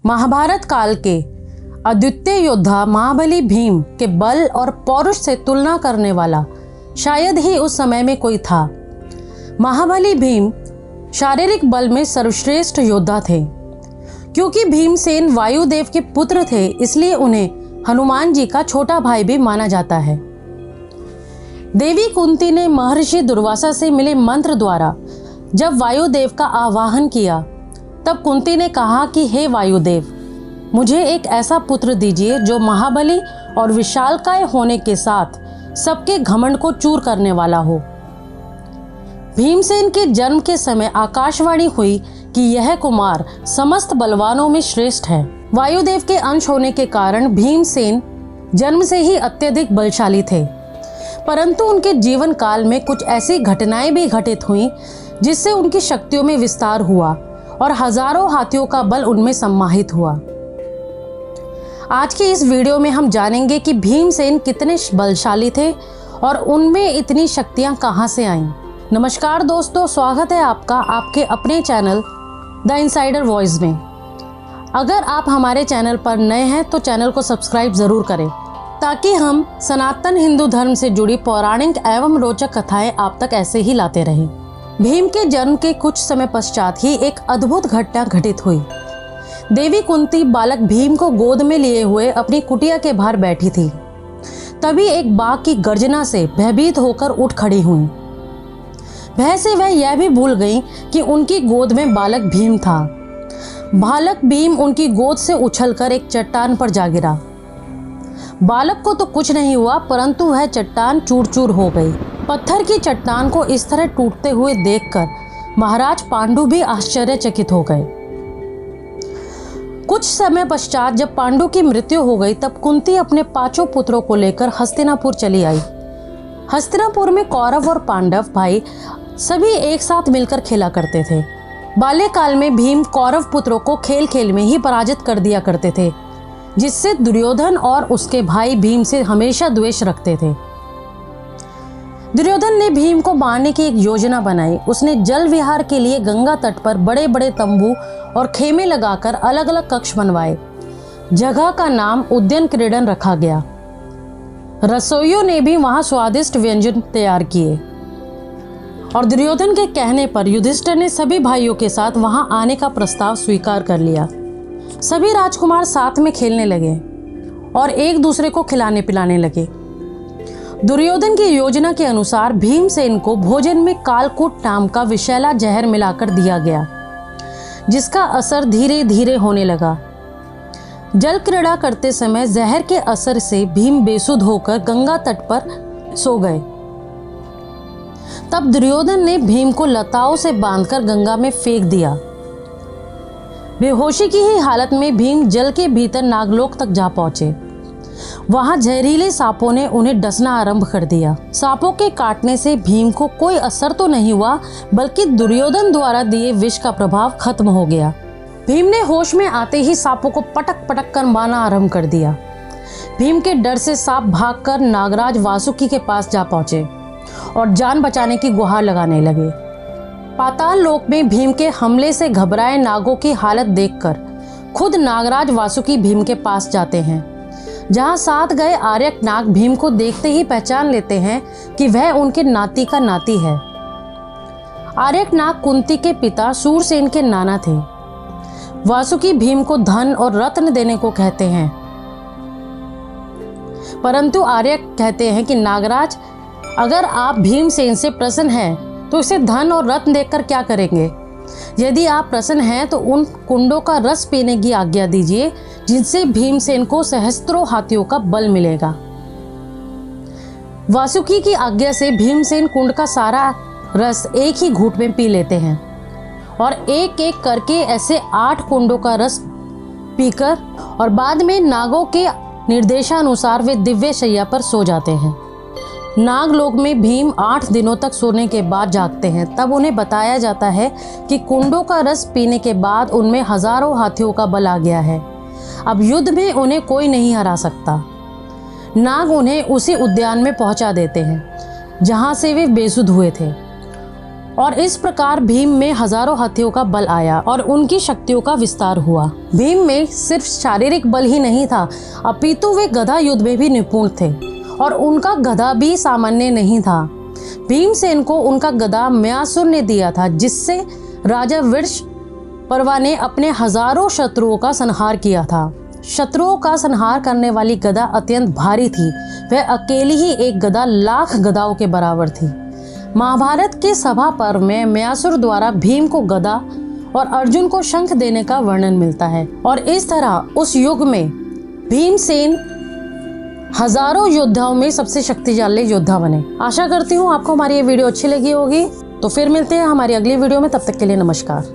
महाभारत काल के अद्वितीय योद्धा महाबली भीम के बल और पौरुष से तुलना करने वाला शायद ही उस समय में कोई था। महाबली भीम शारीरिक बल में सर्वश्रेष्ठ योद्धा थे। क्योंकि भीमसेन वायुदेव के पुत्र थे, इसलिए उन्हें हनुमान जी का छोटा भाई भी माना जाता है। देवी कुंती ने महर्षि दुर्वासा से मिले मंत्र द्वारा जब वायुदेव का आवाहन किया, तब कुंती ने कहा कि हे वायुदेव, मुझे एक ऐसा पुत्र दीजिए जो महाबली और विशालकाय होने के साथ सबके घमंड को चूर करने वाला हो। भीमसेन के जन्म के समय आकाशवाणी हुई कि यह कुमार समस्त बलवानों में श्रेष्ठ है। वायुदेव के अंश होने के कारण भीमसेन जन्म से ही अत्यधिक बलशाली थे, परंतु उनके जीवन काल में कुछ ऐसी घटनाएं भी घटित हुईं जिससे उनकी शक्तियों में विस्तार हुआ और हजारों हाथियों का बल उनमें सम्माहित हुआ। आज की इस वीडियो में हम जानेंगे कि भीमसेन कितने बलशाली थे और उनमें इतनी शक्तियां कहां से आईं। नमस्कार दोस्तों, स्वागत है आपका आपके अपने चैनल द इनसाइडर वॉइस में। अगर आप हमारे चैनल पर नए हैं तो चैनल को सब्सक्राइब जरूर करें ताकि हम सनातन हिंदू धर्म से जुड़ी पौराणिक एवं रोचक कथाएं आप तक ऐसे ही लाते रहें। भीम के जन्म के कुछ समय पश्चात ही एक अद्भुत घटना घटित हुई। देवी कुंती बालक भीम को गोद में लिए हुए अपनी कुटिया के बाहर बैठी थी। तभी एक बाघ की गर्जना से भयभीत होकर उठ खड़ी हुई। भय से वह यह भी भूल गई कि उनकी गोद में बालक भीम था। बालक भीम उनकी गोद से उछलकर एक चट्टान पर जा गिरा। बालक को तो कुछ नहीं हुआ, परंतु वह चट्टान चूर चूर हो गई। पत्थर की चट्टान को इस तरह टूटते हुए देखकर महाराज पांडु भी आश्चर्यचकित हो गए। कुछ समय पश्चात जब पांडु की मृत्यु हो गई, तब कुंती अपने 5 पुत्रों को लेकर हस्तिनापुर चली आई। हस्तिनापुर में कौरव और पांडव भाई सभी एक साथ मिलकर खेला करते थे। बाल्यकाल में भीम कौरव पुत्रों को खेल खेल में ही पराजित कर दिया करते थे, जिससे दुर्योधन और उसके भाई भीम से हमेशा द्वेष रखते थे। दुर्योधन ने भीम को मारने की एक योजना बनाई। उसने जल विहार के लिए गंगा तट पर बड़े बड़े तंबू और खेमे लगाकर अलग अलग कक्ष बनवाए। जगह का नाम उद्यान क्रीडन रखा गया। रसोइयों ने भी वहां स्वादिष्ट व्यंजन तैयार किए और दुर्योधन के कहने पर युधिष्ठिर ने सभी भाइयों के साथ वहां आने का प्रस्ताव स्वीकार कर लिया। सभी राजकुमार साथ में खेलने लगे और एक दूसरे को खिलाने पिलाने लगे। दुर्योधन की योजना के अनुसार भीमसेन को भोजन में कालकूट नाम का विषैला जहर मिलाकर दिया गया, जिसका असर धीरे धीरे होने लगा। जल क्रीड़ा करते समय जहर के असर से भीम बेसुध होकर गंगा तट पर सो गए। तब दुर्योधन ने भीम को लताओं से बांधकर गंगा में फेंक दिया। बेहोशी की ही हालत में भीम जल के भीतर नागलोक तक जा पहुंचे। वहां जहरीले सांपों ने उन्हें डसना आरंभ कर दिया। सांपों के काटने से भीम को कोई असर तो नहीं हुआ, बल्कि दुर्योधन द्वारा दिए विष का प्रभाव खत्म हो गया। भीम ने होश में आते ही सांपों को पटक पटक कर मारना आरंभ कर दिया। भीम के डर से सांप भागकर नागराज वासुकी के पास जा पहुंचे और जान बचाने की गुहार लगाने लगे। पाताल लोक में भीम के हमले से घबराए नागों की हालत देखकर खुद नागराज वासुकी भीम के पास जाते हैं। जहां साथ गए आर्यक नाग भीम को देखते ही पहचान लेते हैं कि वह उनके नाती का नाती है। आर्यक नाग कुंती के पिता सूरसेन के नाना थे। वासुकी भीम को धन और रत्न देने को कहते हैं, परंतु आर्यक कहते हैं कि नागराज, अगर आप भीमसेन से प्रसन्न हैं तो इसे धन और रत्न देकर क्या करेंगे? यदि आप प्रसन्न हैं तो उन कुंडों का रस पीने की आज्ञा दीजिए, जिनसे भीमसेन को सहस्त्रों हाथियों का बल मिलेगा। वासुकी की आज्ञा से भीमसेन कुंड का सारा रस एक ही घूंट में पी लेते हैं और एक एक करके ऐसे 8 कुंडों का रस पीकर और बाद में नागों के निर्देशानुसार वे दिव्य शैया पर सो जाते हैं। नागलोक में भीम 8 दिनों तक सोने के बाद जागते हैं। तब उन्हें बताया जाता है कि कुंडों का रस पीने के बाद उनमें हजारों हाथियों का बल आ गया है। अब युद्ध में उन्हें कोई नहीं हरा सकता। नाग उन्हें उसी उद्यान में पहुंचा देते हैं जहां से वे बेसुध हुए थे और इस प्रकार भीम में हजारों हाथियों का बल आया और उनकी शक्तियों का विस्तार हुआ। भीम में सिर्फ शारीरिक बल ही नहीं था, अपितु वे गदा युद्ध में भी निपुण थे और उनका गदा भी सामान्य नहीं था। भीमसेन को उनका गदा म्यासुर ने दिया था, जिससे राजा वृषपर्वा ने अपने हजारों शत्रुओं का संहार किया था। शत्रुओं का संहार करने वाली गदा अत्यंत भारी थी। वह अकेली ही एक गदा लाख गदाओं के बराबर थी। महाभारत के सभा पर्व में म्यासुर द्वारा भीम को गदा और अर्जुन को शंख देने का वर्णन मिलता है और इस तरह उस युग में भीमसेन हजारों योद्धाओं में सबसे शक्तिशाली योद्धा बने। आशा करती हूँ आपको हमारी ये वीडियो अच्छी लगी होगी। तो फिर मिलते हैं हमारी अगली वीडियो में, तब तक के लिए नमस्कार।